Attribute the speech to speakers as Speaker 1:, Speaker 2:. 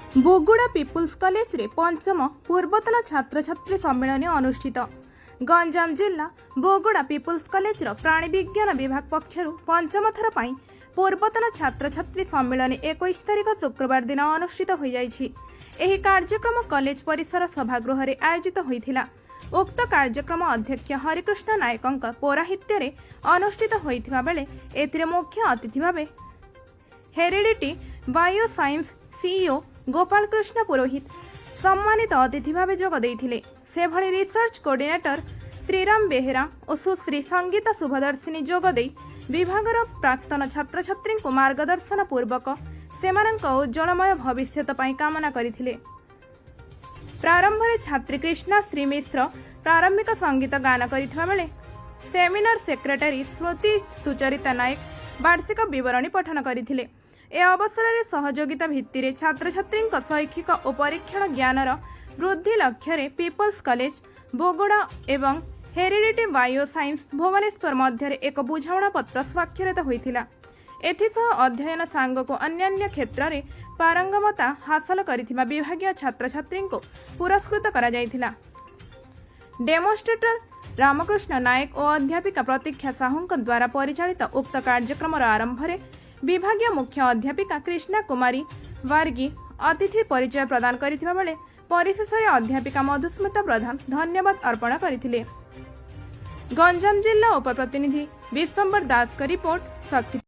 Speaker 1: बोगुड़ा people's college रे पंचम पूर्वतन छात्र छात्री सम्मेलन अनुष्ठित। गंजाम जिला बोगुड़ा पीपुल्स कॉलेज प्राणी विज्ञान विभाग पक्षर पंचम थर पर पूर्वतन छात्र छात्री सम्मेलन 21 तारिख शुक्रवार दिन अनुष्ठित हो जाइछि। एही कार्यक्रम कॉलेज परिसर सभागृह रे आयोजित होइथिला। उक्त कार्यक्रम अध्यक्ष हरिकृष्ण नायकंक पौराहित्य रे अनुष्ठित होइथिबा बेले एथिरे मुख्य अतिथि भाबे heredity bio science CEO Gopal Krishna Purohit सम्मानित अतिथि भावे जोग देइथिले। से भली रिसर्च कोऑर्डिनेटर श्रीराम बेहेरा और सुश्री संगीता शुभदर्शिनी जोग देई विभागर प्राक्तन छात्र छात्री को मार्गदर्शन पूर्वक सेमानक उज्जवलमय भविष्यत पई कामना करिथिले। प्रारंभ में छात्री कृष्णा श्री मिश्र प्रारंभिक संगीत गान करिथिबा बेले सेमिनार सेक्रेटरी स्मृति सुचरिता नायक वार्षिक विवरणी पठन करथिले। ए अवसर में सहयोगिता भित्ति रे छात्र छात्री शैक्षिक और परीक्षण ज्ञानर वृद्धि लक्ष्य पीपल्स कॉलेज बोगुड़ा एवं हेरिडिटी बायो साइंस भुवनेश्वर मध्य एक बुझामणा पत्र स्वाक्षरित होइथिला। एथिसह अध्ययन सांग को अन्यान्य क्षेत्र में पारंगमता हासिल करिथिबा विभागीय छात्र छात्री को पुरस्कृत करा जायथिला। डेमोन्स्ट्रेटर रामकृष्ण नायक और अध्यापिका प्रतीक्षा साहू द्वारा परिचालित उक्त कार्यक्रम आरंभ में विभागीय मुख्य अध्यापिका कृष्णा कुमारी वार्गी अतिथि परिचय प्रदान करथिबा बेले परिशेष में अध्यापिका मधुस्मिता प्रधान धन्यवाद अर्पण करथिले। गंजाम जिला उपप्रतिनिधि विश्वम्बर दास का रिपोर्ट शक्ति।